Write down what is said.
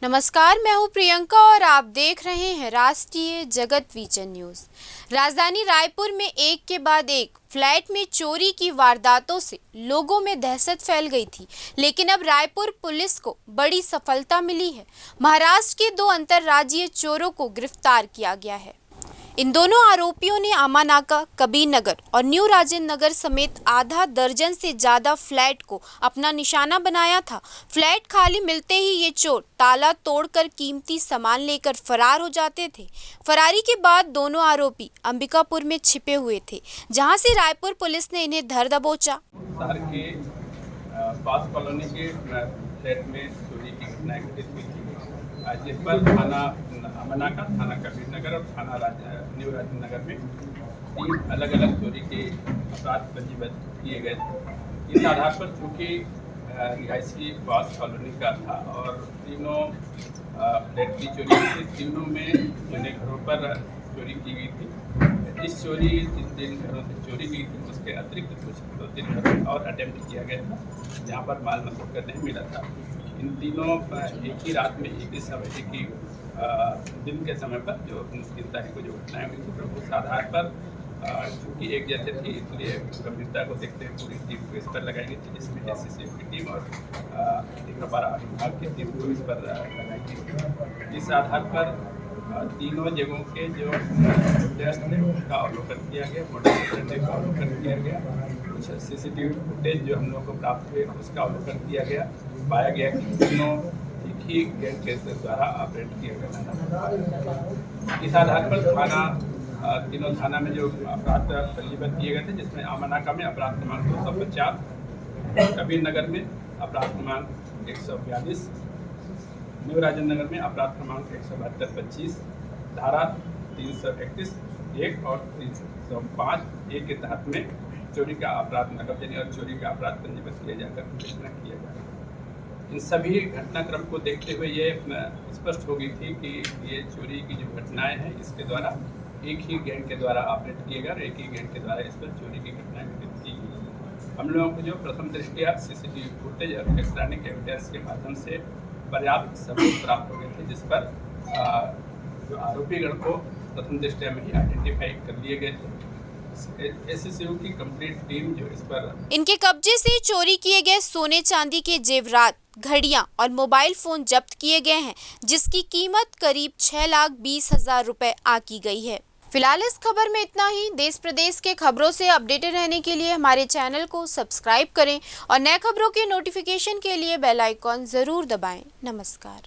नमस्कार, मैं हूं प्रियंका और आप देख रहे हैं राष्ट्रीय जगत विजन न्यूज। राजधानी रायपुर में एक के बाद एक फ्लैट में चोरी की वारदातों से लोगों में दहशत फैल गई थी, लेकिन अब रायपुर पुलिस को बड़ी सफलता मिली है। महाराष्ट्र के 2 अंतर्राज्यीय चोरों को गिरफ्तार किया गया है। इन दोनों आरोपियों ने आमानाका, कबीर नगर और न्यू राजेंद्र नगर समेत आधा दर्जन से ज्यादा फ्लैट को अपना निशाना बनाया था। फ्लैट खाली मिलते ही ये चोर ताला तोड़कर कीमती सामान लेकर फरार हो जाते थे। फरारी के बाद दोनों आरोपी अंबिकापुर में छिपे हुए थे, जहां से रायपुर पुलिस ने इन्हें धर दबोचा। पास कॉलोनी के फ्लैट में चोरी की घटना घटित हुई थी, जिस पर थाना आमानाका, थाना कबीर नगर और थाना न्यू राजेंद्र नगर में 3 अलग अलग चोरी के अपराध पंजीबद्ध किए गए थे। इस आधार पर चूँकि रिहायशी पास कॉलोनी का था और तीनों फ्लैट की चोरी थी, तीनों में जिन घरों पर चोरी की गई थी। जिन घरों से चोरी की थी उसके अतिरिक्त कुछ 2-3 घरों और अटेम्प्ट किया गया था, जहाँ पर माल मसौदा नहीं मिला था। इन तीनों एक ही रात में एक ही समय की दिन के समय पर जो 3 तारीख को जो घटनाएं हुई थी, तो उस आधार पर चूँकि एक जैसे थी, इसलिए गंभीरता को देखते हुए पूरी टीम को इस पर लगाई गई थी, जिसमें SCCF की टीम और विभाग की टीम को इस पर लगाई गई। इस आधार पर तीनों जगहों के जो टेस्ट थे उसका अवलोकन किया गया, मोटर का अवलोकन किया गया, कुछ CCTV फुटेज जो हम लोग को प्राप्त हुए उसका अवलोकन किया गया। पाया गया कि तीनों एक ही गैंग के द्वारा ऑपरेट किया गया। इस आधार पर तीनों थाना में जो अपराध पंजीबद्ध किए गए थे, जिसमें आमानाका में अपराध क्रमांक 250, कबीर नगर में अपराध क्रमांक 142, न्यू राजेंद्र नगर में अपराध क्रमांक 172-25, धारा 331-1 और 305-1 के तहत में चोरी का अपराध नकद और चोरी का अपराध पंजीबद्ध किया जाकर विवेचना किया गया। इन सभी घटनाक्रम को देखते हुए ये स्पष्ट हो गई थी कि ये चोरी की जो घटनाएं हैं इसके द्वारा एक ही गैंग के द्वारा ऑपरेट किए गए और एक ही गैंग के द्वारा इस पर चोरी की घटनाएं घटित की गई। हम लोगों को जो प्रथम दृष्टया CCTV फुटेज और इलेक्ट्रॉनिक एविडेंस के माध्यम से पर्याप्त सबूत प्राप्त हो गए थे, जिस पर जो आरोपीगण को प्रथम दृष्टया में ही आइडेंटिफाई कर लिए गए थे। SCCF की कंप्लीट टीम जो इस पर इनके कब्जे से चोरी किए गए सोने चांदी के जेवरात, घड़ियां और मोबाइल फोन जब्त किए गए हैं, जिसकी कीमत करीब 6,20,000 रुपए आकी गई है। फिलहाल इस खबर में इतना ही। देश प्रदेश के खबरों से अपडेटेड रहने के लिए हमारे चैनल को सब्सक्राइब करें और नए खबरों के नोटिफिकेशन के लिए बेल आइकॉन जरूर दबाएं। नमस्कार।